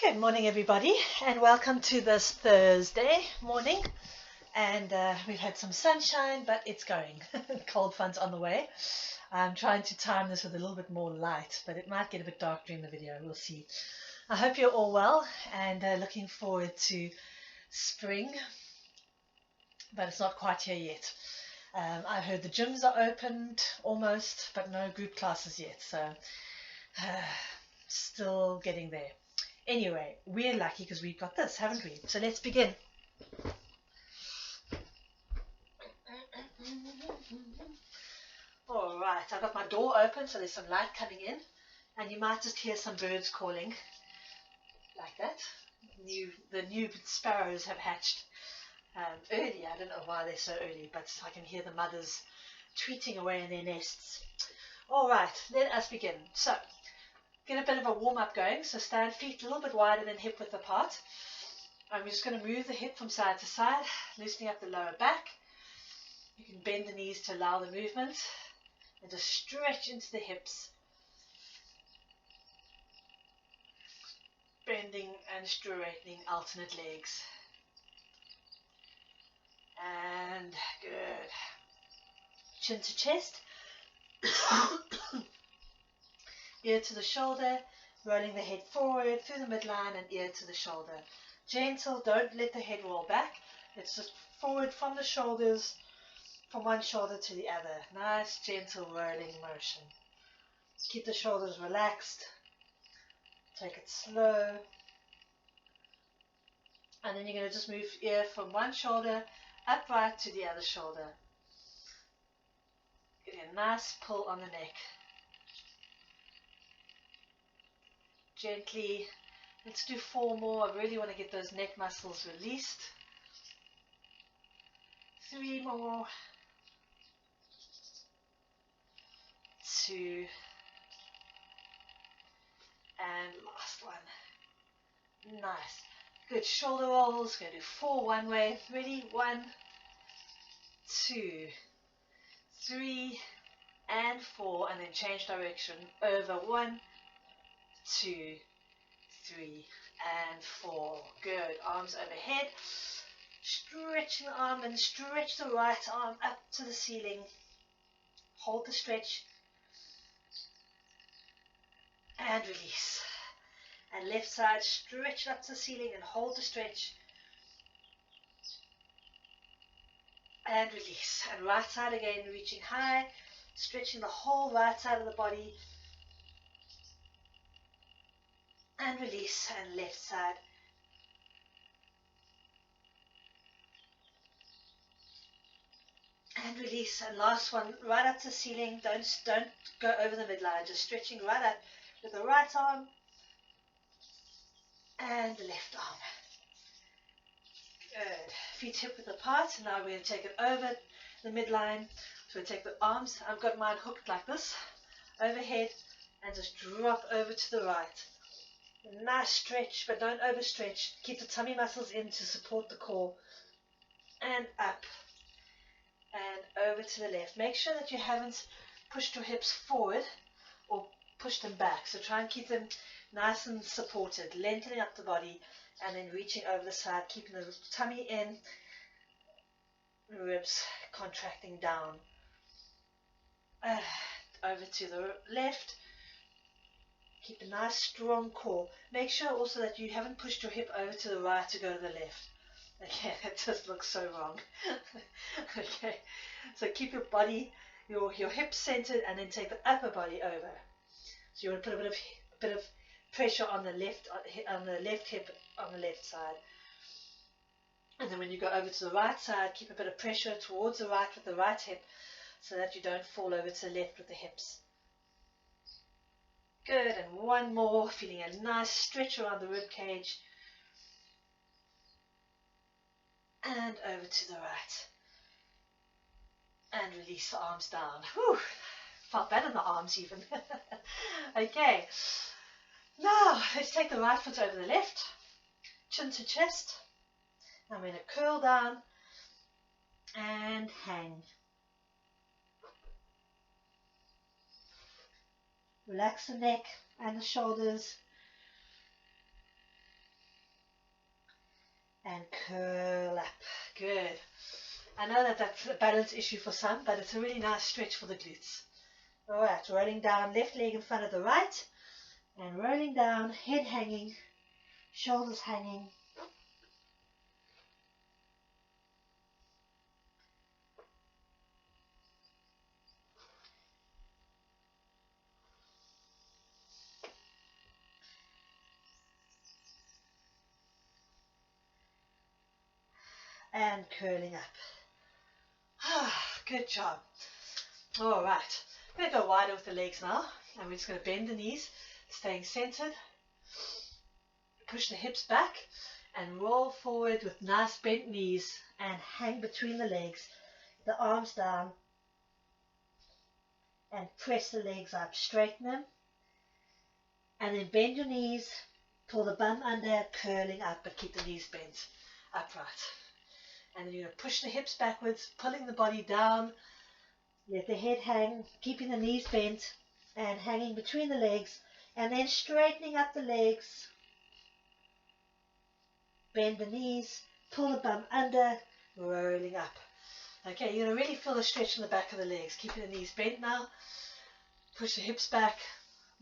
Good morning, everybody, and welcome to this Thursday morning. And we've had some sunshine, but it's going. Cold front's on the way. I'm trying to time this with a little bit more light, but it might get a bit dark during the video. We'll see. I hope you're all well and looking forward to spring, but it's not quite here yet. I heard the gyms are opened almost, but no group classes yet, so still getting there. Anyway, we're lucky because we've got this, haven't we? So let's begin. All right, I've got my door open, so there's some light coming in, and you might just hear some birds calling like that. The new sparrows have hatched early. I don't know why they're so early, but I can hear the mothers tweeting away in their nests. All right, let us begin. So, get a bit of a warm-up going. So stand feet a little bit wider than hip width apart. I'm just going to move the hip from side to side, loosening up the lower back. You can bend the knees to allow the movement and just stretch into the hips. Bending and straightening alternate legs. And good. Chin to chest. Ear to the shoulder, rolling the head forward through the midline and ear to the shoulder. Gentle, don't let the head roll back. It's just forward from the shoulders, from one shoulder to the other. Nice, gentle rolling motion. Keep the shoulders relaxed. Take it slow. And then you're going to just move ear from one shoulder upright to the other shoulder. Get a nice pull on the neck. Gently, let's do 4 more. I really want to get those neck muscles released. 3 more. 2. And last one. Nice. Good shoulder rolls. Going to do 4 one way. Ready? 1, 2, 3, and 4. And then change direction. Over 1, 2, 3, and 4. Good. Arms overhead. Stretching the arm and stretch the right arm up to the ceiling. Hold the stretch. And release. And left side, stretch up to the ceiling and hold the stretch. And release. And right side again, reaching high. Stretching the whole right side of the body. And release, and left side. And release, and last one, right up to the ceiling. Don't go over the midline, just stretching right up with the right arm and the left arm. Good. Feet hip width apart. Now we're going to take it over the midline. So we take the arms, I've got mine hooked like this, overhead, and just drop over to the right. Nice stretch, but don't overstretch. Keep the tummy muscles in to support the core. And up. And over to the left. Make sure that you haven't pushed your hips forward or pushed them back. So try and keep them nice and supported. Lengthening up the body and then reaching over the side. Keeping the tummy in. Ribs contracting down. Over to the left. Keep a nice strong core. Make sure also that you haven't pushed your hip over to the right to go to the left. Okay, that just looks so wrong. Okay, so keep your body, your hips centered, and then take the upper body over. So you want to put a bit of pressure on the left hip on the left side. And then when you go over to the right side, keep a bit of pressure towards the right with the right hip, so that you don't fall over to the left with the hips. Good, and one more, feeling a nice stretch around the rib cage. And over to the right. And release the arms down. Whew, felt better in the arms even. Okay, now let's take the right foot over the left. Chin to chest. I'm going to curl down and hang. Relax the neck and the shoulders. and curl up. Good. I know that that's a balance issue for some, but it's a really nice stretch for the glutes. Alright, rolling down, left leg in front of the right, and rolling down, head hanging, shoulders hanging. And curling up. Good job. All right. I'm going to go wider with the legs now. And we're just going to bend the knees, staying centered. Push the hips back and roll forward with nice bent knees and hang between the legs. The arms down and press the legs up. Straighten them. And then bend your knees. Pull the bum under, curling up, but keep the knees bent upright. And then you're going to push the hips backwards, pulling the body down. Let the head hang, keeping the knees bent and hanging between the legs. And then straightening up the legs. Bend the knees, pull the bum under, rolling up. Okay, you're going to really feel the stretch in the back of the legs. Keeping the knees bent now. Push the hips back,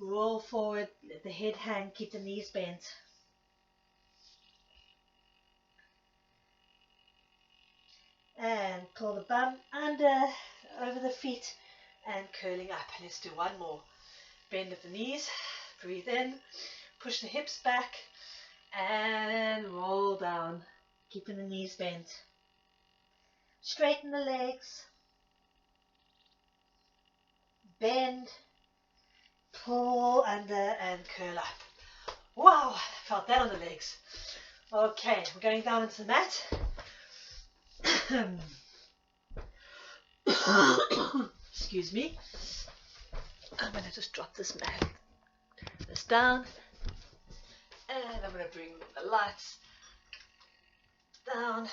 roll forward, let the head hang, keep the knees bent. And pull the bum under, over the feet, and curling up. Let's do one more. Bend at the knees, breathe in, push the hips back, and roll down, keeping the knees bent. Straighten the legs, bend, pull under, and curl up. Wow, felt that on the legs. Okay, we're going down into the mat. Excuse me. I'm going to just drop this down, and I'm going to bring the lights down.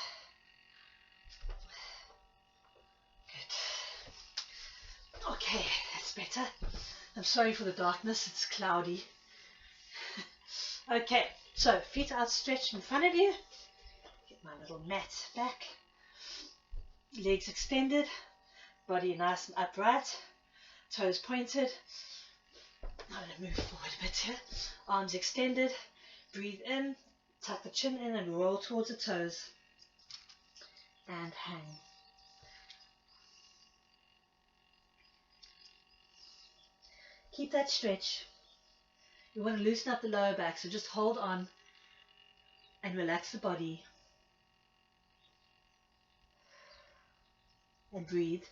Good. Okay, that's better. I'm sorry for the darkness, it's cloudy. Okay, so feet outstretched in front of you. Get my little mat back. Legs extended, body nice and upright, toes pointed. I'm going to move forward a bit here. Arms extended, breathe in, tuck the chin in and roll towards the toes and hang. Keep that stretch. You want to loosen up the lower back, so just hold on and relax the body. And breathe.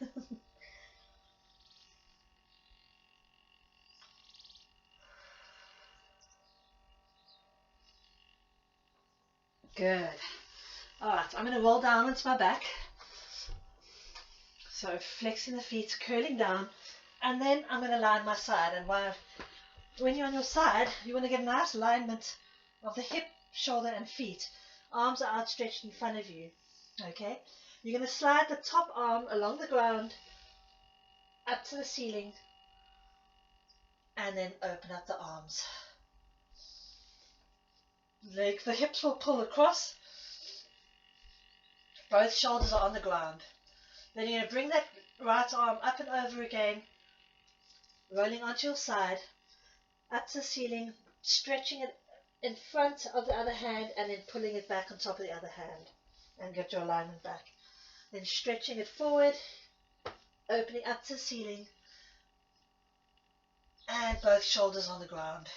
Good. Alright, I'm going to roll down onto my back. So flexing the feet, curling down, and then I'm going to lie on my side. And when you're on your side, you want to get a nice alignment of the hip, shoulder and feet. Arms are outstretched in front of you. Okay? You're going to slide the top arm along the ground up to the ceiling and then open up the arms. The hips will pull across. Both shoulders are on the ground. Then you're going to bring that right arm up and over again, rolling onto your side, up to the ceiling, stretching it in front of the other hand and then pulling it back on top of the other hand and get your alignment back. Then stretching it forward, opening up to the ceiling, and both shoulders on the ground.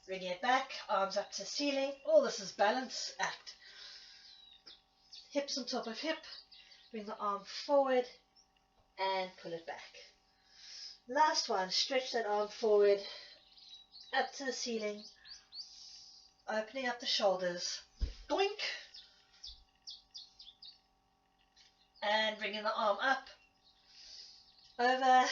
Bringing it back, arms up to the ceiling. All this is balance act. Hips on top of hip, bring the arm forward and pull it back. Last one, stretch that arm forward, up to the ceiling, opening up the shoulders, doink, and bringing the arm up, over,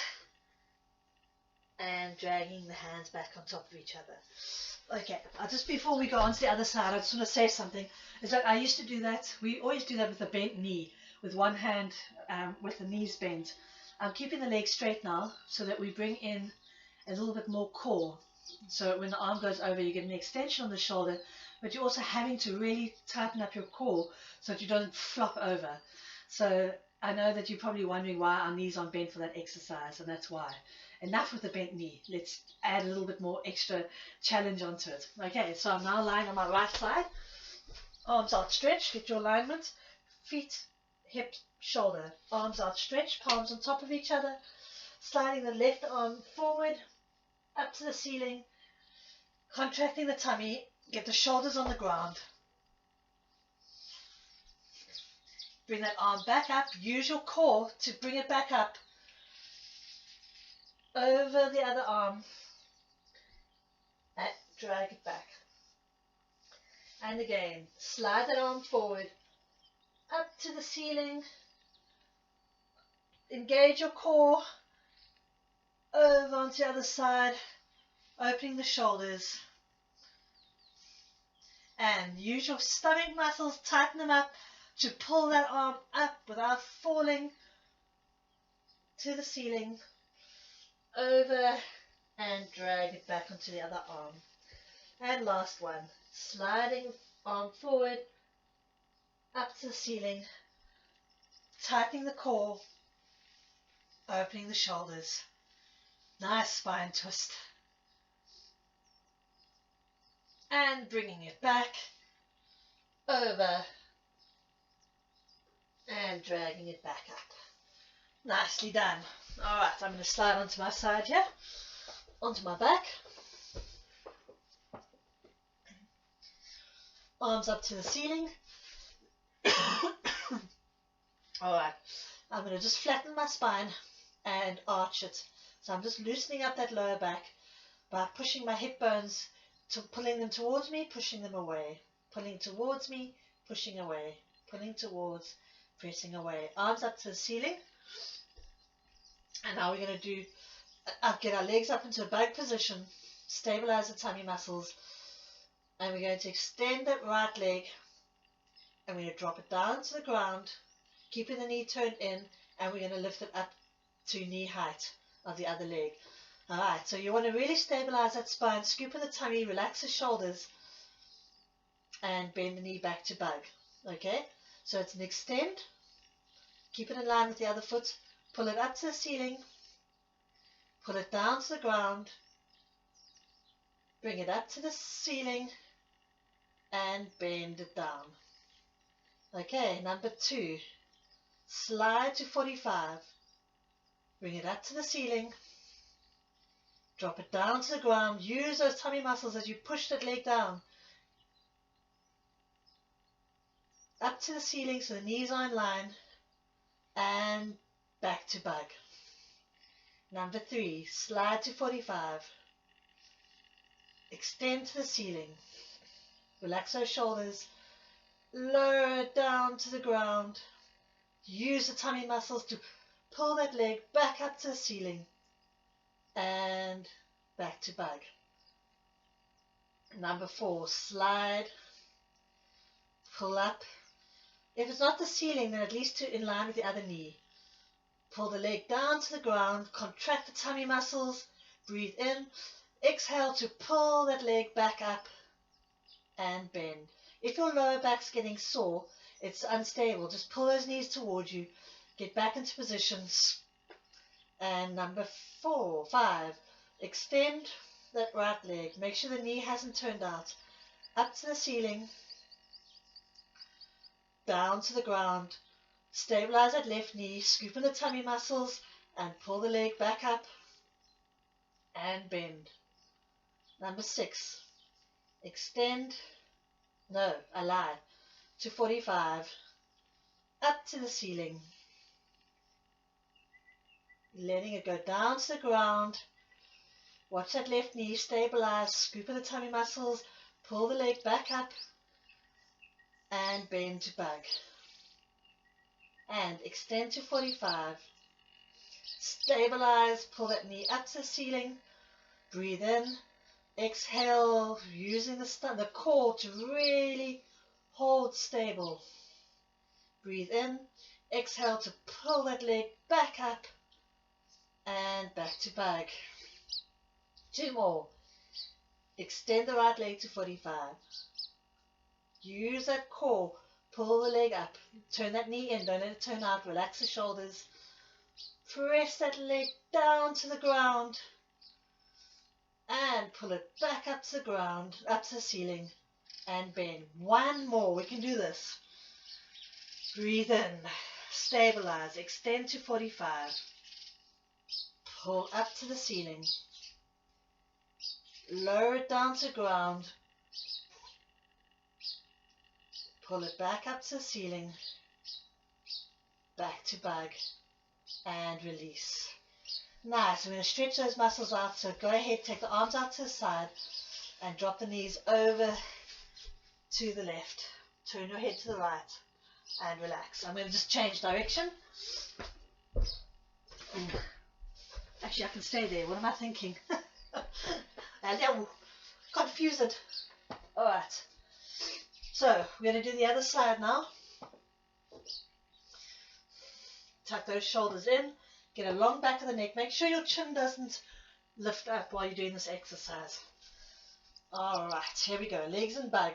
and dragging the hands back on top of each other. Okay, just before we go on to the other side, I just want to say something. It's like I used to do that. We always do that with a bent knee, with one hand with the knees bent. I'm keeping the legs straight now so that we bring in a little bit more core. So when the arm goes over, you get an extension on the shoulder, but you're also having to really tighten up your core so that you don't flop over. So I know that you're probably wondering why our knees aren't bent for that exercise, and that's why. Enough with the bent knee. Let's add a little bit more extra challenge onto it. Okay, so I'm now lying on my right side. Arms outstretched, get your alignment. Feet, hip, shoulder. Arms outstretched, palms on top of each other. Sliding the left arm forward, up to the ceiling. Contracting the tummy. Get the shoulders on the ground. Bring that arm back up. Use your core to bring it back up. Over the other arm. And drag it back. And again, slide that arm forward. Up to the ceiling. Engage your core. Over onto the other side. Opening the shoulders. And use your stomach muscles. Tighten them up to pull that arm up without falling to the ceiling. Over and drag it back onto the other arm. And last one. Sliding arm forward. Up to the ceiling. Tightening the core. Opening the shoulders. Nice spine twist. And bringing it back. Over. And dragging it back up. Nicely done. Alright, I'm going to slide onto my side here. Onto my back. Arms up to the ceiling. Alright, I'm going to just flatten my spine and arch it. So I'm just loosening up that lower back by pushing my hip bones, pulling them towards me, pushing them away. Pulling towards me, pushing away. Pulling towards, pressing away. Arms up to the ceiling. And now we're going to do, get our legs up into a bug position, stabilize the tummy muscles, and we're going to extend that right leg, and we're going to drop it down to the ground, keeping the knee turned in, and we're going to lift it up to knee height of the other leg. Alright, so you want to really stabilize that spine, scoop in the tummy, relax the shoulders, and bend the knee back to bug. Okay, so it's an extend, keep it in line with the other foot, pull it up to the ceiling, pull it down to the ground, bring it up to the ceiling, and bend it down. Okay, number 2, slide to 45, bring it up to the ceiling, drop it down to the ground, use those tummy muscles as you push that leg down, up to the ceiling so the knees are in line, and back to bug. Number 3, slide to 45, extend to the ceiling, relax those shoulders, lower it down to the ground, use the tummy muscles to pull that leg back up to the ceiling, and back to bug. Number 4, slide, pull up. If it's not the ceiling, then at least in line with the other knee. Pull the leg down to the ground, contract the tummy muscles, breathe in, exhale to pull that leg back up and bend. If your lower back's getting sore, it's unstable, just pull those knees towards you, get back into positions. And number 5, extend that right leg, make sure the knee hasn't turned out, up to the ceiling, down to the ground, stabilize that left knee, scoop in the tummy muscles, and pull the leg back up and bend. Number 6, extend, to 45, up to the ceiling, letting it go down to the ground. Watch that left knee stabilize, scoop in the tummy muscles, pull the leg back up and bend to bug. And extend to 45, stabilize, pull that knee up to the ceiling, breathe in, exhale, using the core to really hold stable. Breathe in, exhale to pull that leg back up and back to bug. 2 more. Extend the right leg to 45. Use that core. Pull the leg up. Turn that knee in. Don't let it turn out. Relax the shoulders. Press that leg down to the ground. And pull it back up to the ground, up to the ceiling. And bend. One more. We can do this. Breathe in. Stabilize. Extend to 45. Pull up to the ceiling. Lower it down to the ground. Pull it back up to the ceiling. Back to bug. And release. Nice. I'm going to stretch those muscles out. So go ahead, take the arms out to the side and drop the knees over to the left. Turn your head to the right and relax. I'm going to just change direction. Actually, I can stay there. What am I thinking? Confused. Alright. So, we're going to do the other side now. Tuck those shoulders in. Get a long back of the neck. Make sure your chin doesn't lift up while you're doing this exercise. Alright, here we go. Legs and bug.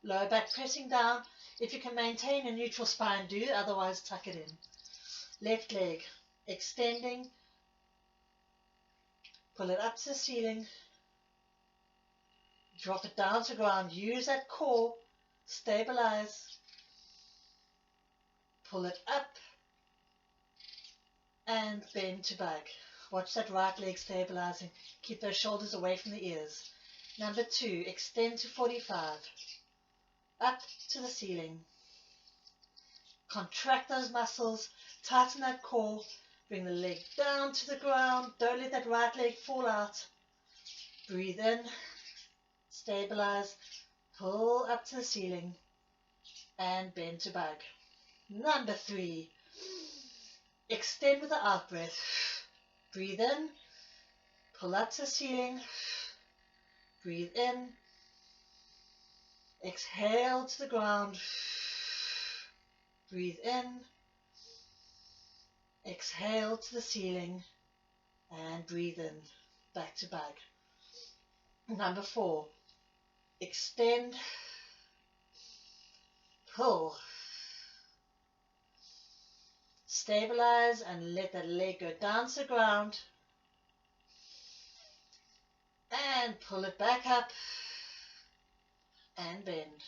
Lower back pressing down. If you can maintain a neutral spine, do. Otherwise, tuck it in. Left leg extending. Pull it up to the ceiling. Drop it down to ground. Use that core. Stabilize. Pull it up. And bend to bug. Watch that right leg stabilizing. Keep those shoulders away from the ears. Number 2, extend to 45. Up to the ceiling. Contract those muscles. Tighten that core. Bring the leg down to the ground. Don't let that right leg fall out. Breathe in. Stabilize. Pull up to the ceiling. And bend to bug. Number 3. Extend with the out breath. Breathe in. Pull up to the ceiling. Breathe in. Exhale to the ground. Breathe in. Exhale to the ceiling. And breathe in. Back to bug. Number 4. Extend. Pull. Stabilize and let that leg go down to the ground. And pull it back up. And bend.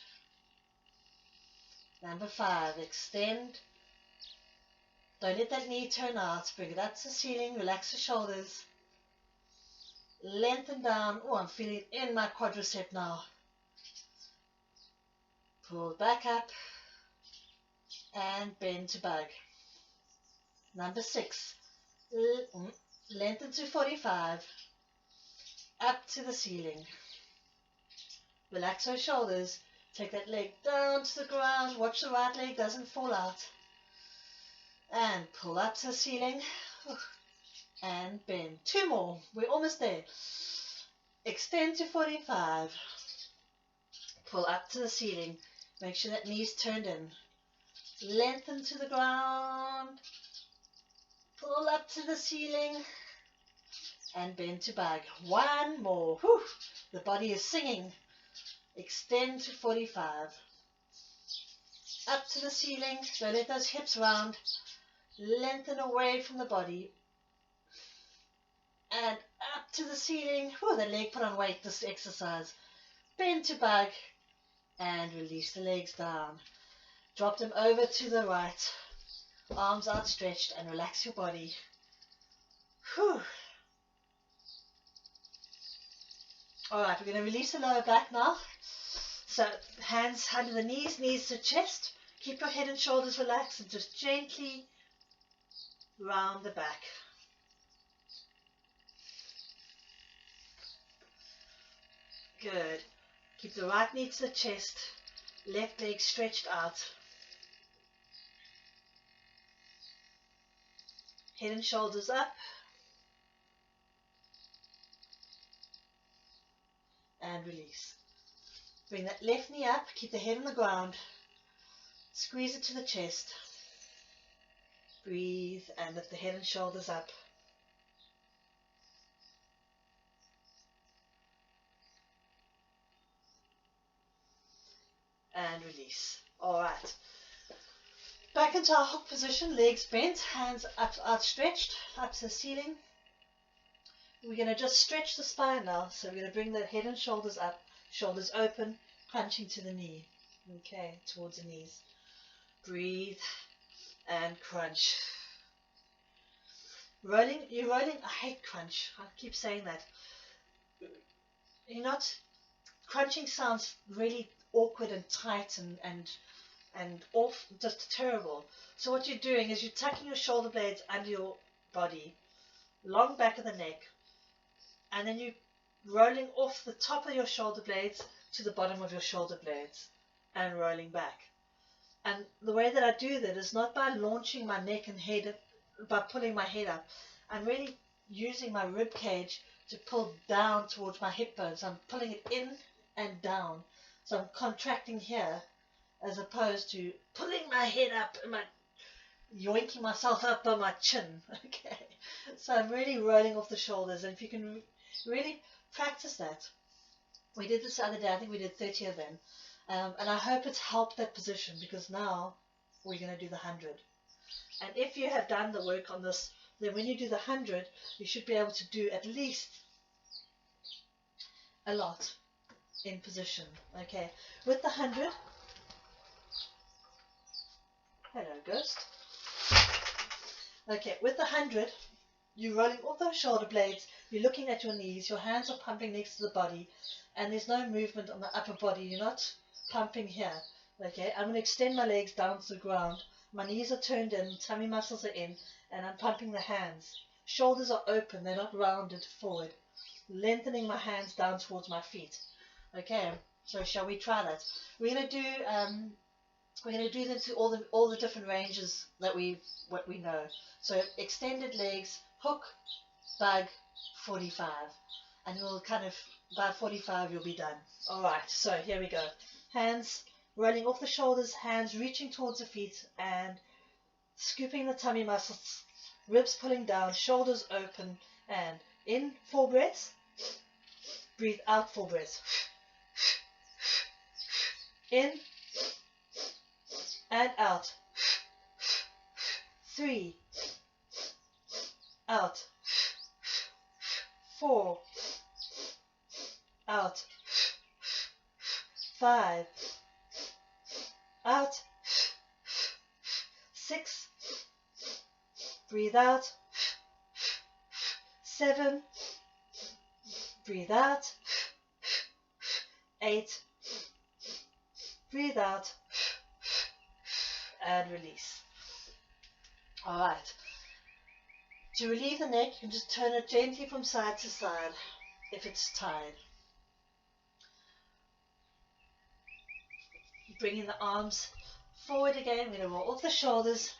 Number 5, extend. Don't let that knee turn out. Bring it up to the ceiling. Relax the shoulders. Lengthen down. Oh, I'm feeling it in my quadricep now. Pull back up. And bend to bug. Number 6, lengthen to 45, up to the ceiling. Relax those shoulders, take that leg down to the ground, watch the right leg doesn't fall out. And pull up to the ceiling, and bend. 2 more, we're almost there. Extend to 45, pull up to the ceiling, make sure that knee's turned in. Lengthen to the ground. Pull up to the ceiling and bend to bug. 1 more. Whew. The body is singing. Extend to 45. Up to the ceiling. Don't let those hips round. Lengthen away from the body. And up to the ceiling. Whew, the leg put on weight this exercise. Bend to bug. And release the legs down. Drop them over to the right. Arms outstretched and relax your body. Whew. Alright, we're going to release the lower back now. So hands under the knees, knees to chest. Keep your head and shoulders relaxed and just gently round the back. Good. Keep the right knee to the chest, left leg stretched out. Head and shoulders up. And release. Bring that left knee up, keep the head on the ground. Squeeze it to the chest. Breathe and lift the head and shoulders up. and release. All right. Back into our hook position, legs bent, hands up, outstretched, up to the ceiling. We're going to just stretch the spine now. So we're going to bring the head and shoulders up, shoulders open, crunching to the knee. Okay, towards the knees. Breathe and crunch. Rolling, you're rolling, I hate crunch. I keep saying that. You're not, crunching sounds really awkward and tight and off, just terrible. So what you're doing is you're tucking your shoulder blades under your body, long back of the neck, and then you're rolling off the top of your shoulder blades to the bottom of your shoulder blades and rolling back. And the way that I do that is not by launching my neck and head, by pulling my head up. I'm really using my rib cage to pull down towards my hip bones. I'm pulling it in and down. So I'm contracting here as opposed to pulling my head up and yoinking myself up by my chin. Okay. So I'm really rolling off the shoulders. And if you can really practice that. We did this the other day. I think we did 30 of them. And I hope it's helped that position, because now we're going to do the 100. And if you have done the work on this, then when you do the 100, you should be able to do at least a lot in position. Okay, with the 100, hello ghost. Okay, with the 100, you're rolling off those shoulder blades, you're looking at your knees, your hands are pumping next to the body, and there's no movement on the upper body. You're not pumping here. Okay, I'm going to extend my legs down to the ground. My knees are turned in, tummy muscles are in, and I'm pumping the hands. Shoulders are open, they're not rounded forward. Lengthening my hands down towards my feet. Okay, so shall we try that? We're going to do them to all the different ranges that we know. So extended legs, hook, bug, 45, and you'll kind of by 45 you'll be done. All right, so here we go. Hands rolling off the shoulders, hands reaching towards the feet and scooping the tummy muscles, ribs pulling down, shoulders open, and in 4 breaths. Breathe out 4 breaths. In and out. 3. Out. 4. Out. 5. Out. 6. Breathe out. 7. Breathe out. 8. Breathe out. And release. Alright. To relieve the neck, you can just turn it gently from side to side if it's tired. Bringing the arms forward again. We're going to roll off the shoulders.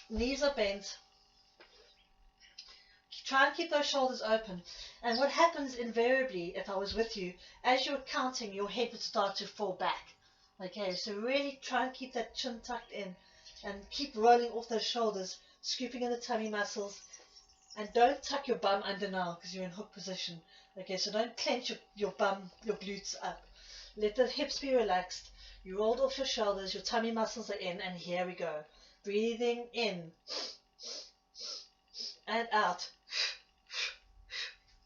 Knees are bent. Try and keep those shoulders open. And what happens invariably, if I was with you, as you're counting, your head would start to fall back. Okay, so really try and keep that chin tucked in and keep rolling off those shoulders, scooping in the tummy muscles. And don't tuck your bum under now because you're in hook position. Okay, so don't clench your bum, your glutes up. Let the hips be relaxed. You rolled off your shoulders, your tummy muscles are in, and here we go. Breathing in and out.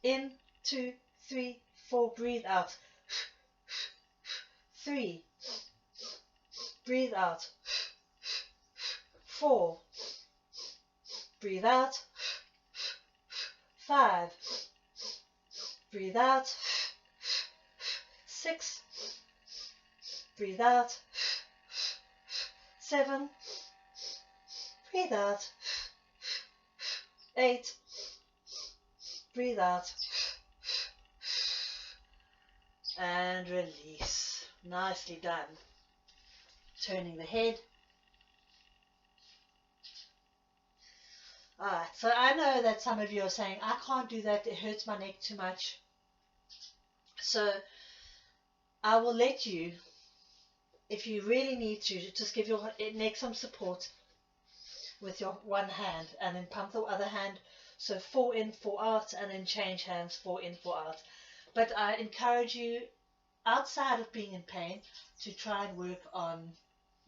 In, 2, 3, 4, breathe out. 3, breathe out. 4, breathe out. 5, breathe out. 6, breathe out. 7, breathe out. 8, breathe out. And release. Nicely done. Turning the head. Alright, so I know that some of you are saying, I can't do that, it hurts my neck too much. So I will let you, if you really need to, just give your neck some support with your one hand and then pump the other hand. So 4 in, 4 out, and then change hands, 4 in, 4 out. But I encourage you, outside of being in pain, to try and work on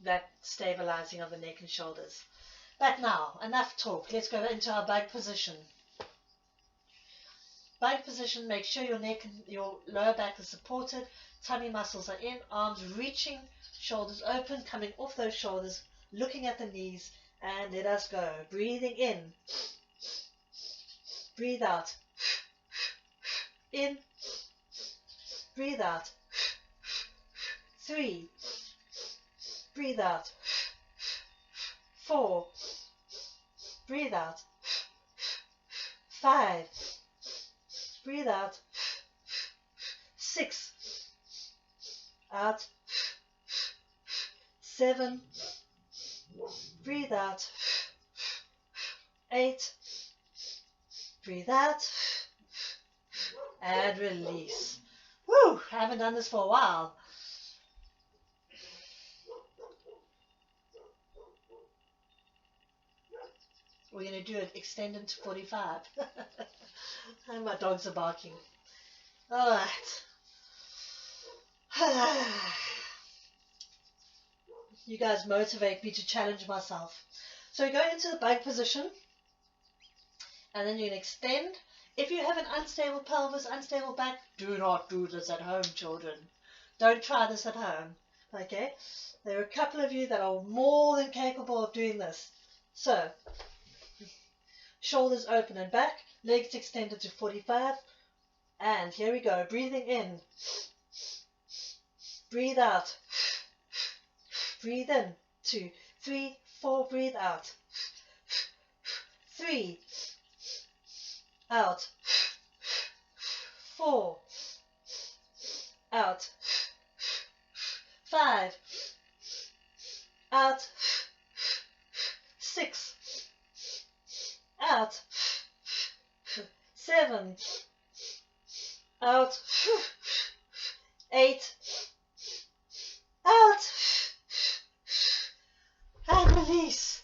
that stabilizing of the neck and shoulders. But now, enough talk. Let's go into our bug position. Bug position, make sure your neck and your lower back is supported, tummy muscles are in, arms reaching, shoulders open, coming off those shoulders, looking at the knees, and let us go. Breathing in, breathe out, in, breathe out, 3, breathe out, 4, breathe out, 5, breathe out, 6, out, 7, breathe out, 8, breathe out, and release. Woo! I haven't done this for a while. We're going to do it extended to 45. And my dogs are barking. All right. You guys motivate me to challenge myself. So we go into the bug position, and then you're going to extend. If you have an unstable pelvis, unstable back, do not do this at home, children. Don't try this at home. Okay? There are a couple of you that are more than capable of doing this. So, shoulders open and back, legs extended to 45, and here we go. Breathing in. Breathe out. Breathe in. 2, 3, 4, breathe out. 3, out. 4, out. 5, out. 6, out. 7, out. 8, out. And release.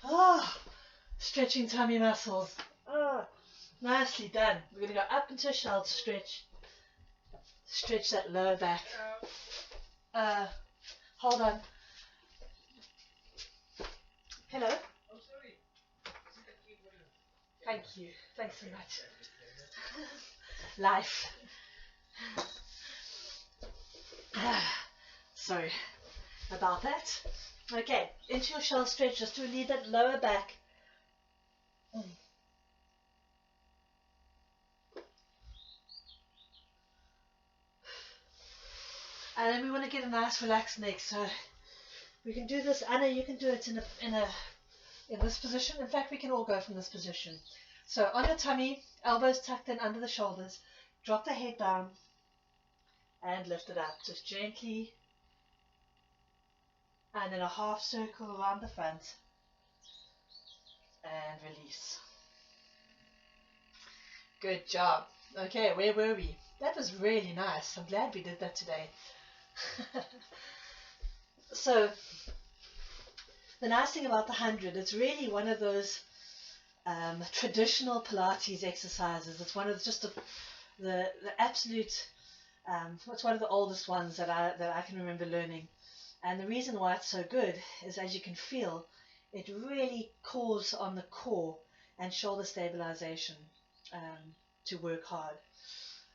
Oh, stretching tummy muscles. Oh, nicely done. We're going to go up into a shoulder stretch. Stretch that lower back. Hold on. Hello. Oh, sorry. Thank you. Thanks so much. Life. Sorry about that. Okay, into your shoulder stretch just to relieve that lower back. And then we want to get a nice relaxed neck. So we can do this. Anna, you can do it in this position. In fact, we can all go from this position. So on your tummy, elbows tucked in under the shoulders, drop the head down and lift it up. Just gently. And then a half circle around the front. And release. Good job. Okay, where were we? That was really nice. I'm glad we did that today. So, the nice thing about the 100, it's really one of those traditional Pilates exercises. It's one of just the absolute, it's one of the oldest ones that I can remember learning. And the reason why it's so good is, as you can feel, it really calls on the core and shoulder stabilization to work hard.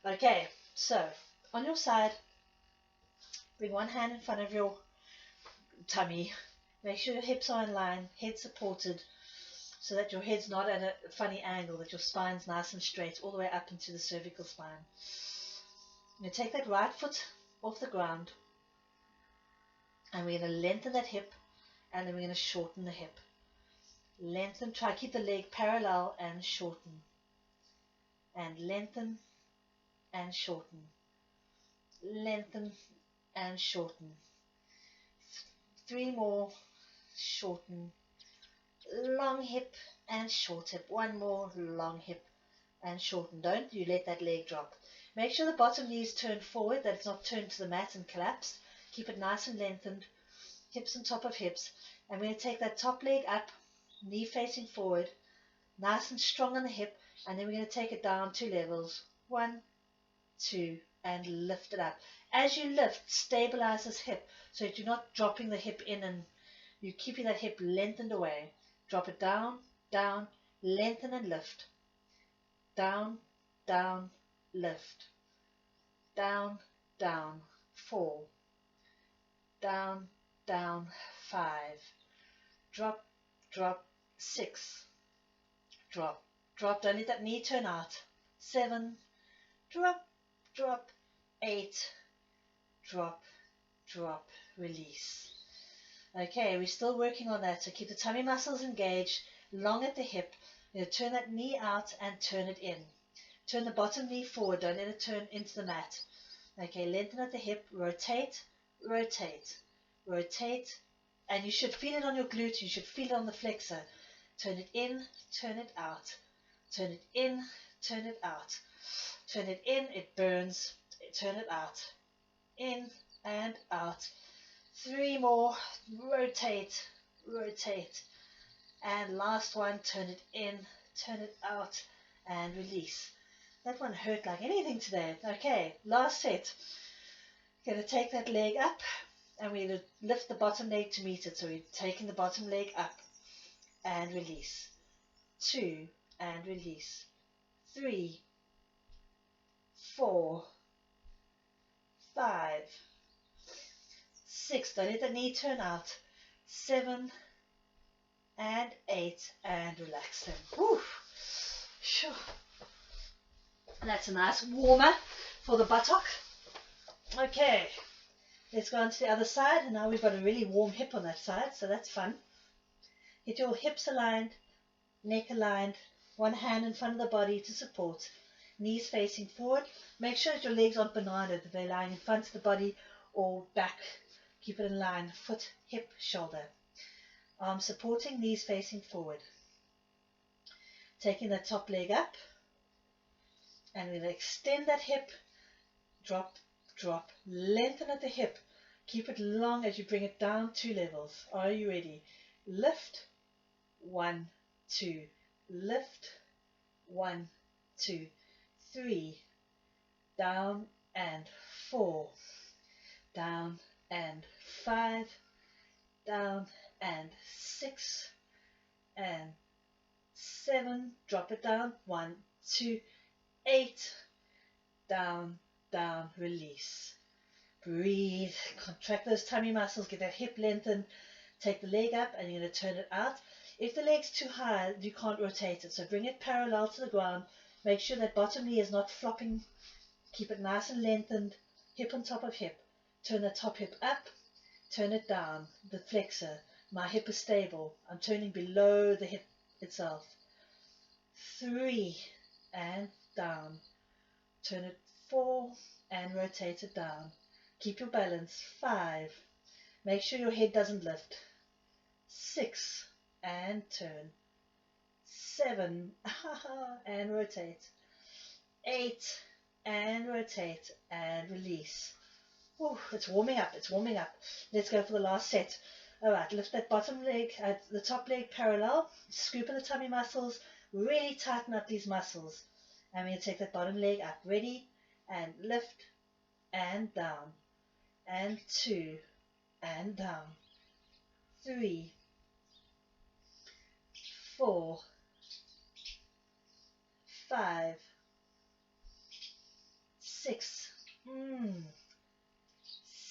Okay, so on your side, bring one hand in front of your tummy. Make sure your hips are in line, head supported, so that your head's not at a funny angle, that your spine's nice and straight all the way up into the cervical spine. Now take that right foot off the ground, and we're going to lengthen that hip, and then we're going to shorten the hip. Lengthen, try to keep the leg parallel and shorten. And lengthen and shorten. Lengthen and shorten. 3 more, shorten. Long hip and short hip. 1 more, long hip and shorten. Don't you let that leg drop. Make sure the bottom knee is turned forward, that it's not turned to the mat and collapsed. Keep it nice and lengthened, hips on top of hips. And we're going to take that top leg up, knee facing forward, nice and strong on the hip, and then we're going to take it down 2 levels. 1, 2, and lift it up. As you lift, stabilize this hip so that you're not dropping the hip in and you're keeping that hip lengthened away. Drop it down, down, lengthen and lift. Down, down, lift. Down, down, 4. Down, down, 5. Drop, drop, 6. Drop, drop. Don't let that knee turn out. 7. Drop, drop, 8. Drop, drop, release. Okay, we're still working on that. So keep the tummy muscles engaged, long at the hip. You know, turn that knee out and turn it in. Turn the bottom knee forward. Don't let it turn into the mat. Okay, lengthen at the hip. Rotate, rotate, rotate. And you should feel it on your glute. You should feel it on the flexor. Turn it in, turn it out. Turn it in, turn it out. Turn it in, it burns. Turn it out. In and out. 3 more. Rotate, rotate. And last one, turn it in, turn it out, and release. That one hurt like anything today. Okay, last set. Going to take that leg up, and we're going to lift the bottom leg to meet it. So we're taking the bottom leg up, and release. 2, and release. 3, 4, 5, 6. Don't let the knee turn out. 7, and 8, and relax them. Whew. Sure. That's a nice warmer for the buttock. Okay, let's go on to the other side, and now we've got a really warm hip on that side, so that's fun. Get your hips aligned, neck aligned, one hand in front of the body to support, knees facing forward. Make sure that your legs aren't banana, that they're lying in front of the body or back. Keep it in line, foot, hip, shoulder. Arms supporting, knees facing forward. Taking the top leg up, and we're going to extend that hip, drop, drop, lengthen at the hip. Keep it long as you bring it down 2 levels. Are you ready? Lift, 1, 2, lift, 1, 2, 3, down and 4, down and 5, down and 6 and 7, drop it down, 1, 2, 8, down, down, release. Breathe, contract those tummy muscles, get that hip lengthened, take the leg up and you're going to turn it out. If the leg's too high, you can't rotate it, so bring it parallel to the ground. Make sure that bottom knee is not flopping. Keep it nice and lengthened, hip on top of hip. Turn the top hip up, turn it down, the flexor. My hip is stable. I'm turning below the hip itself. 3 and down. Turn it 4 and rotate it down. Keep your balance. 5. Make sure your head doesn't lift. 6 and turn. 7 and rotate. 8 and rotate and release. Ooh, it's warming up. It's warming up. Let's go for the last set. All right, lift that bottom leg, the top leg parallel. Scoop in the tummy muscles. Really tighten up these muscles. And we're going to take that bottom leg up. Ready? And lift and down. And 2 and down. 3, 4, 5, 6,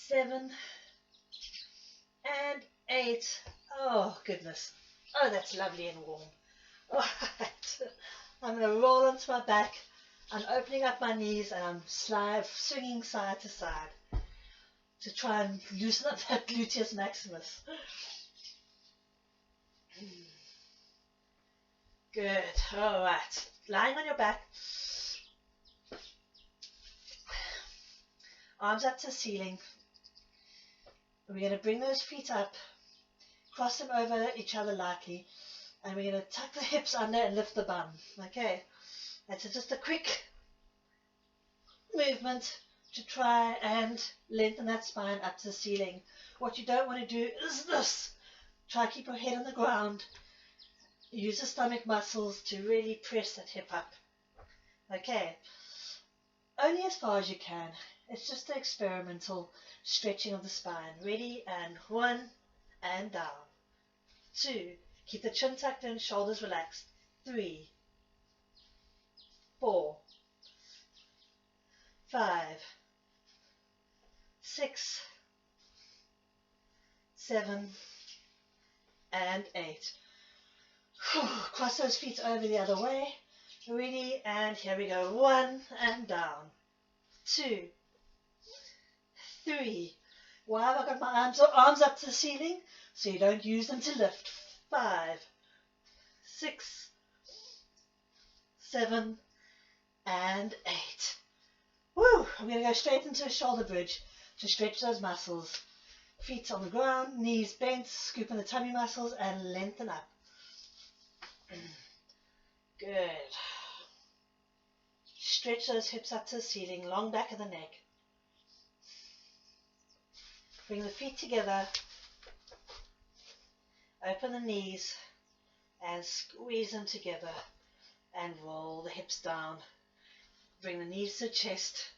7, and 8. Oh, goodness. Oh, that's lovely and warm. All right. I'm going to roll onto my back. I'm opening up my knees and I'm swinging side to side to try and loosen up that gluteus maximus. Good. All right. Lying on your back. Arms up to the ceiling. We're going to bring those feet up, cross them over each other lightly, and we're going to tuck the hips under and lift the bum. Okay, that's just a quick movement to try and lengthen that spine up to the ceiling. What you don't want to do is this. Try to keep your head on the ground. Use the stomach muscles to really press that hip up. Okay. only as far as you can. It's just the experimental stretching of the spine. Ready, and 1, and down. 2, keep the chin tucked in, shoulders relaxed. 3, 4, 5, 6, 7, and 8. Cross those feet over the other way. Ready, and here we go. 1, and down. 2, 3. Why have I got my arms up to the ceiling? So you don't use them to lift. 5, 6, 7, and 8. Woo! I'm going to go straight into a shoulder bridge to stretch those muscles. Feet on the ground, knees bent, scooping the tummy muscles, and lengthen up. Good. Stretch those hips up to the ceiling, long back of the neck. Bring the feet together. Open the knees and squeeze them together and roll the hips down. Bring the knees to the chest,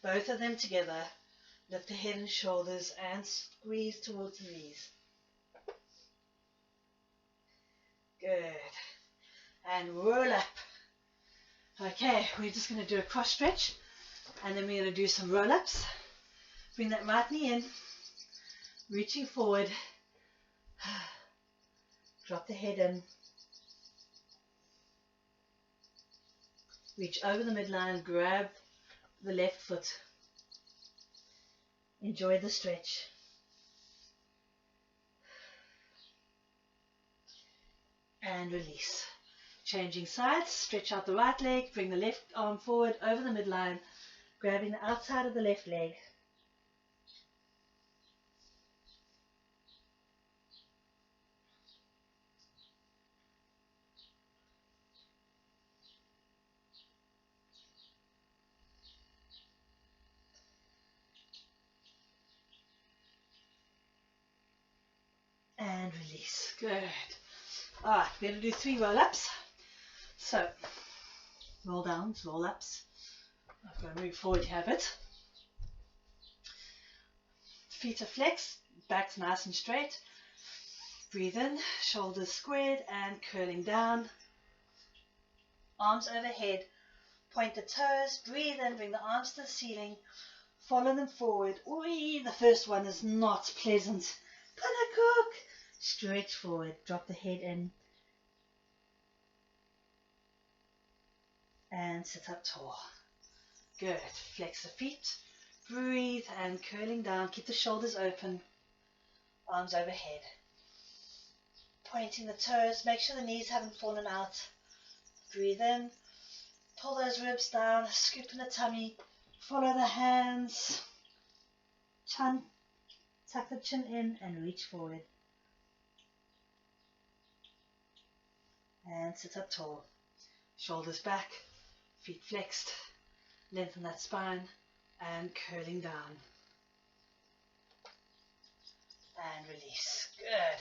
both of them together. Lift the head and shoulders and squeeze towards the knees. Good. And roll up. Okay, we're just going to do a cross stretch and then we're going to do some roll-ups. Bring that right knee in, reaching forward. Drop the head in. Reach over the midline, grab the left foot. Enjoy the stretch. And release. Changing sides, stretch out the right leg, bring the left arm forward over the midline, grabbing the outside of the left leg. And release. Good. Alright, we're going to do 3 roll-ups. So, roll downs, roll-ups. I'm going to move forward, you have it. Feet are flexed, back's nice and straight. Breathe in, shoulders squared and curling down. Arms overhead, point the toes, breathe in, bring the arms to the ceiling, follow them forward. Ooh, the first one is not pleasant. Gonna cook. Stretch forward, drop the head in. And sit up tall. Good. Flex the feet. Breathe and curling down. Keep the shoulders open. Arms overhead. Pointing the toes. Make sure the knees haven't fallen out. Breathe in. Pull those ribs down. Scoop in the tummy. Follow the hands. Tuck the chin in and reach forward. And sit up tall. Shoulders back. Feet flexed. Lengthen that spine. And curling down. And release. Good.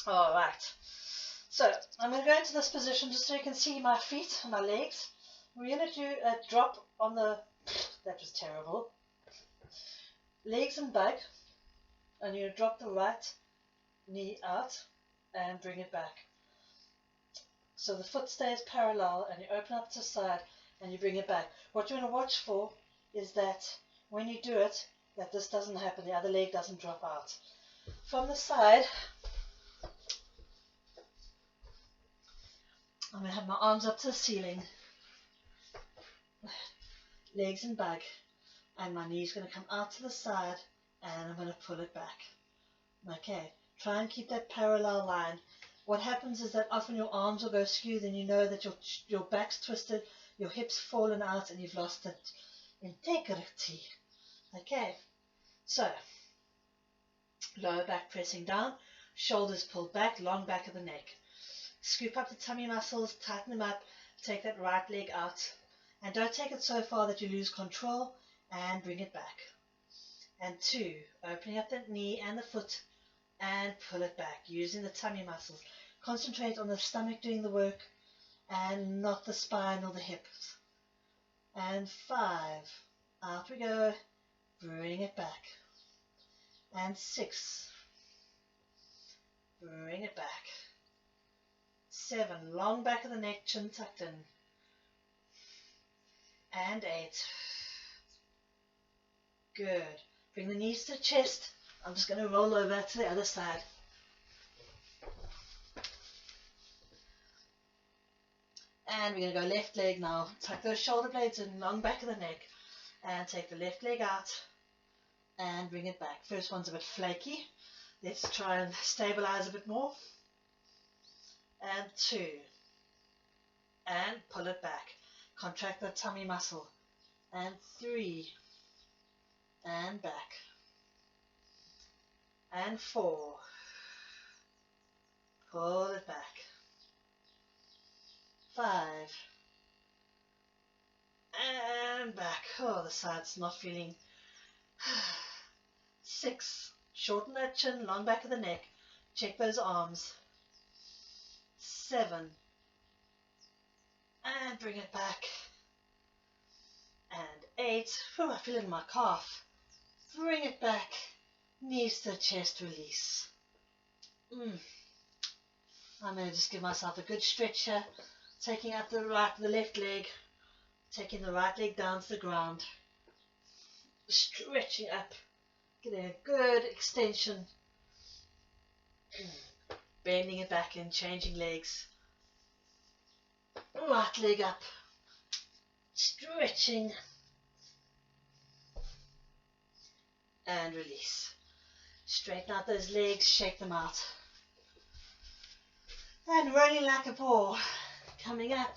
Alright. So, I'm going to go into this position just so you can see my feet and my legs. We're going to do a drop on the... That was terrible. Legs and bug. And you drop the right knee out and bring it back. So the foot stays parallel and you open up to the side and you bring it back. What you want to watch for is that when you do it, that this doesn't happen, the other leg doesn't drop out. From the side, I'm going to have my arms up to the ceiling, legs in bug, and my knee's going to come out to the side and I'm going to pull it back. Okay, try and keep that parallel line. What happens is that often your arms will go skew, then you know that your back's twisted, your hips fallen out, and you've lost that integrity. Okay, so lower back pressing down, shoulders pulled back, long back of the neck. Scoop up the tummy muscles, tighten them up, take that right leg out, and don't take it so far that you lose control, and bring it back. And 2, opening up the knee and the foot, and pull it back, using the tummy muscles. Concentrate on the stomach doing the work and not the spine or the hips. and 5. Out we go. Bring it back. And 6. Bring it back. 7. Long back of the neck, chin tucked in. And 8. Good. Bring the knees to the chest. I'm just going to roll over to the other side. And we're going to go left leg now. Tuck those shoulder blades in, long back of the neck. And take the left leg out. And bring it back. First one's a bit flaky. Let's try and stabilize a bit more. And 2. And pull it back. Contract the tummy muscle. And 3. And back. And 4. Pull it back. 5. And back. Oh, the side's not feeling. 6. Shorten that chin, long back of the neck. Check those arms. 7. And bring it back. And 8. Oh, I feel it in my calf. Bring it back. Knees to chest, release. I'm going to just give myself a good stretch here. Taking up the left leg. Taking the right leg down to the ground. Stretching up. Getting a good extension. Bending it back in, changing legs. Right leg up. Stretching. And release. Straighten out those legs, shake them out. And rolling like a ball. Coming up.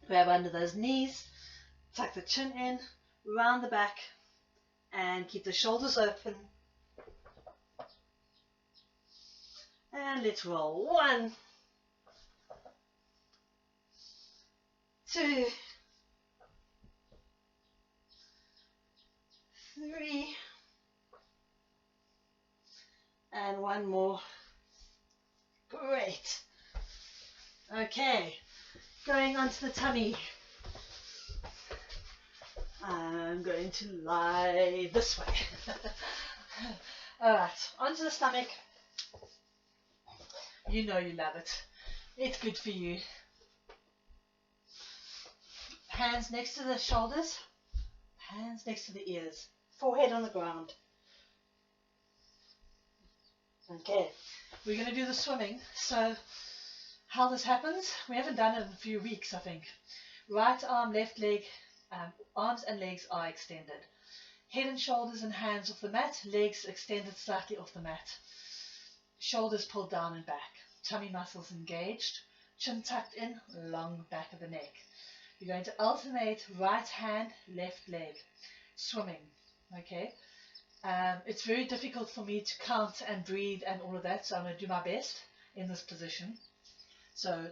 Grab under those knees. Tuck the chin in. Round the back. And keep the shoulders open. And let's roll. 1, 2, 3, and 1 more. Great. Okay, going onto the tummy. I'm going to lie this way. Alright, onto the stomach. You know you love it. It's good for you. Hands next to the shoulders. Hands next to the ears. Forehead on the ground. Okay, we're going to do the swimming. So how this happens, we haven't done it in a few weeks, I think. Right arm, left leg, arms and legs are extended. Head and shoulders and hands off the mat, legs extended slightly off the mat. Shoulders pulled down and back. Tummy muscles engaged. Chin tucked in, long back of the neck. You're going to alternate right hand, left leg. Swimming. Okay. It's very difficult for me to count and breathe and all of that, so I'm going to do my best in this position. So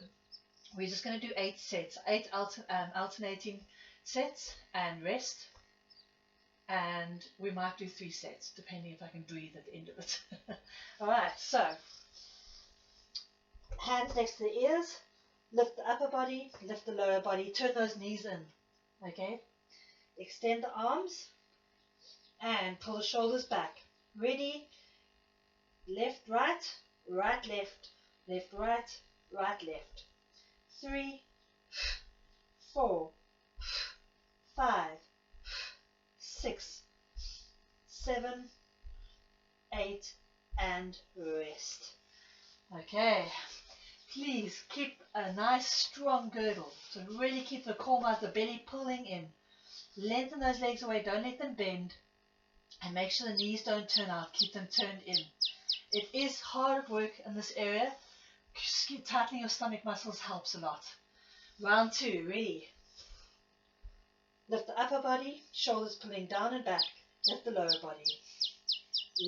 we're just going to do 8 sets, 8 alternating sets and rest. And we might do 3 sets, depending if I can breathe at the end of it. Alright, so hands next to the ears, lift the upper body, lift the lower body, turn those knees in. Okay, extend the arms and pull the shoulders back. Ready? Left, right, right, left, left, right, right, left. 3, 4, 5, 6, 7, 8, and rest. Okay, please keep a nice strong girdle. So really keep the core muscle, the belly pulling in. Lengthen those legs away, don't let them bend. And make sure the knees don't turn out, keep them turned in. It is hard work in this area. Tightening your stomach muscles helps a lot. Round 2, ready? Lift the upper body, shoulders pulling down and back. Lift the lower body.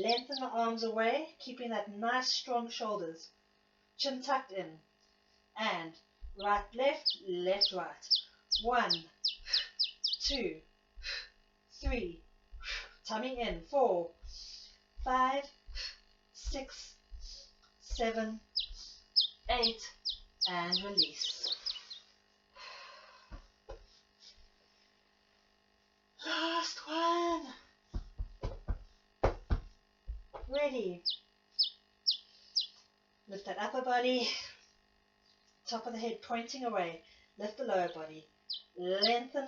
Lengthen the arms away, keeping that nice strong shoulders. Chin tucked in. And right, left, right. 1, 2, 3. Tummy in. 4, 5, 6, 7, 8, and release. Last one. Ready. Lift that upper body, top of the head pointing away. Lift the lower body. Lengthen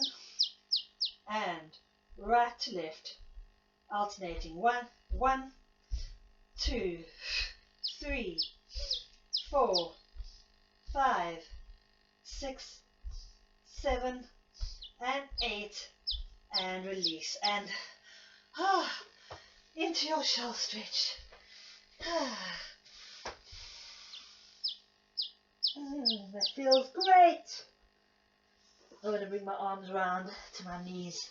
and right to left. Alternating. 1, 1, 2, 3, 4, 5, 6, 7, and 8. And release. And into your shell stretch. That feels great. I'm going to bring my arms round to my knees.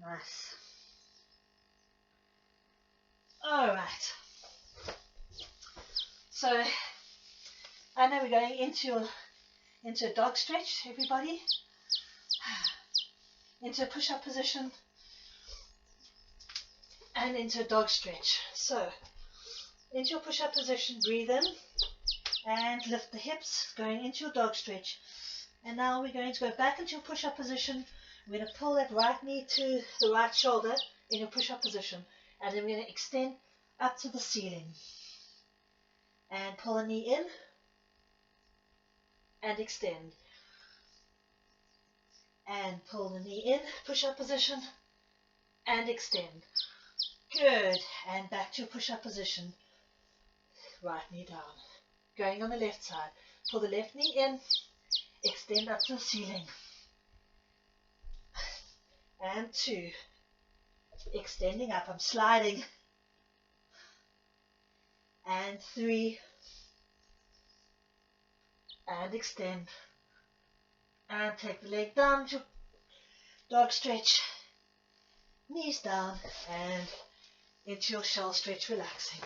Nice. All right. So I know we're going into a dog stretch, everybody. Into a push-up position and into a dog stretch. So into your push-up position, breathe in and lift the hips, going into your dog stretch. And now we're going to go back into your push-up position. We're going to pull that right knee to the right shoulder in your push-up position. And then we're going to extend up to the ceiling. And pull the knee in and extend. And pull the knee in, push-up position, and extend. Good. And back to your push-up position. Right knee down. Going on the left side. Pull the left knee in, extend up to the ceiling. And 2. Extending up. I'm sliding. And 3. And extend. And take the leg down to dog stretch. Knees down and into your shell stretch, relaxing.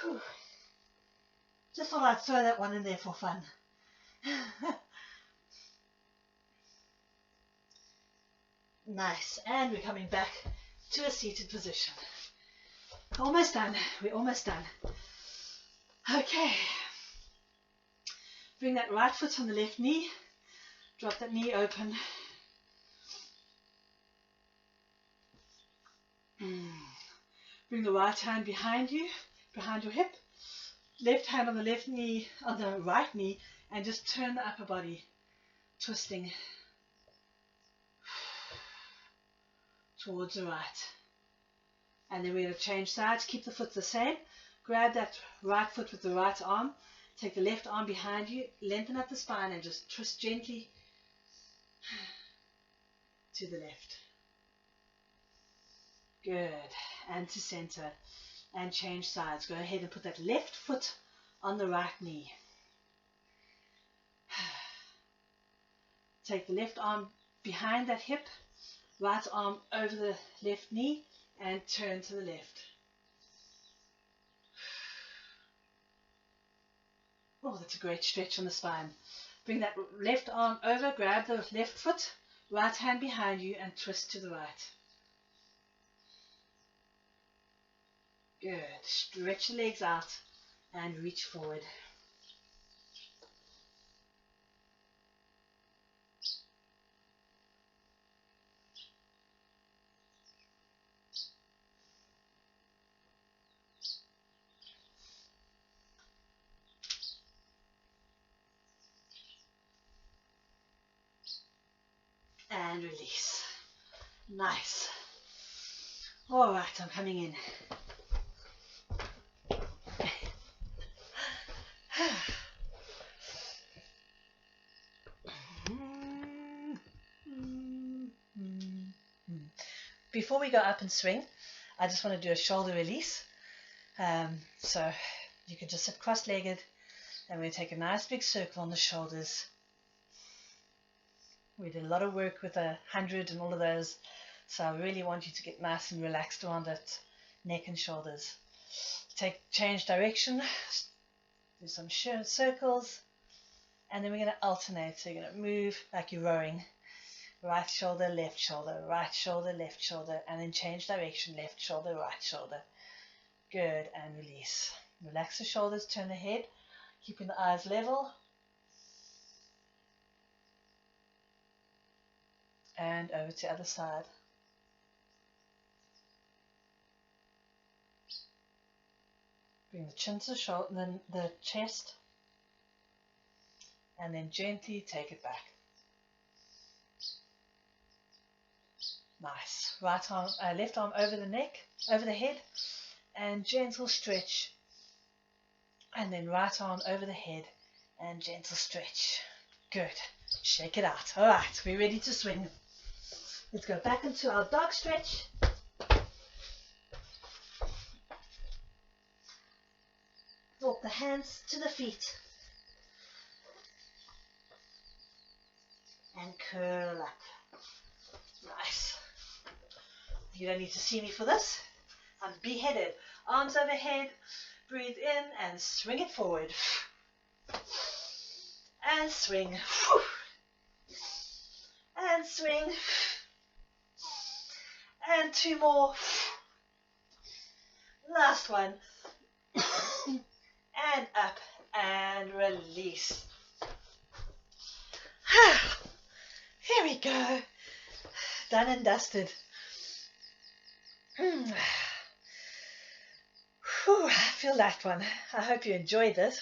Whew. Just thought I'd throw that one in there for fun. Nice. And we're coming back to a seated position. Almost done. We're almost done. Okay. Bring that right foot on the left knee. Drop that knee open. Bring the right hand behind you, behind your hip. Left hand on the left knee, on the right knee, and just turn the upper body, twisting towards the right. And then we're going to change sides. Keep the foot the same. Grab that right foot with the right arm. Take the left arm behind you. Lengthen up the spine and just twist gently to the left. Good. And to center. And change sides. Go ahead and put that left foot on the right knee. Take the left arm behind that hip. Right arm over the left knee. And turn to the left. Oh, that's a great stretch on the spine. Bring that left arm over, grab the left foot, right hand behind you, and twist to the right. Good. Stretch the legs out and reach forward. And release. Nice. All right, I'm coming in. Before we go up and swing, I just want to do a shoulder release. So you can just sit cross-legged, and we're going to take a nice big circle on the shoulders. We did a lot of work with 100 and all of those, so I really want you to get nice and relaxed around that neck and shoulders. Change direction, do some circles, and then we're going to alternate. So you're going to move like you're rowing. Right shoulder, left shoulder, right shoulder, left shoulder, and then change direction, left shoulder, right shoulder. Good, and release. Relax the shoulders, turn the head, keeping the eyes level. And over to the other side. Bring the chin to the shoulder, then the chest, and then gently take it back. Nice. Right arm, left arm over the neck, over the head, and gentle stretch. And then right arm over the head and gentle stretch. Good. Shake it out. All right, we're ready to swing. Let's go back into our dog stretch. Walk the hands to the feet. And curl up. Nice. You don't need to see me for this. I'm beheaded. Arms overhead. Breathe in and swing it forward. And swing. And swing. And 2 more. Last one. And up and release. Here we go. Done and dusted. Whew, I feel that one. I hope you enjoyed this.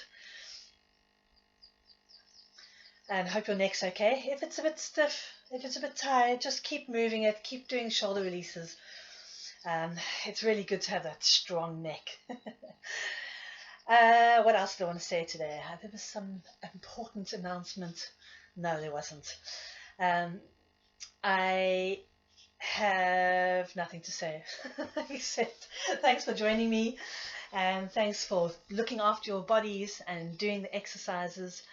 And hope your neck's okay. If it's a bit stiff, if it's a bit tired, just keep moving it. Keep doing shoulder releases. It's really good to have that strong neck. What else do I want to say today? There was some important announcement. No, there wasn't. I have nothing to say except thanks for joining me, and thanks for looking after your bodies and doing the exercises,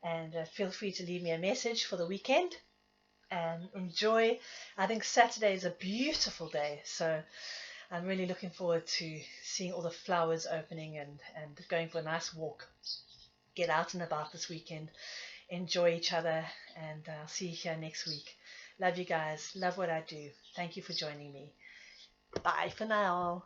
and feel free to leave me a message for the weekend and enjoy. I think Saturday is a beautiful day, so I'm really looking forward to seeing all the flowers opening and going for a nice walk. Get out and about this weekend, enjoy each other, and I'll see you here next week. Love you guys. Love what I do. Thank you for joining me. Bye for now.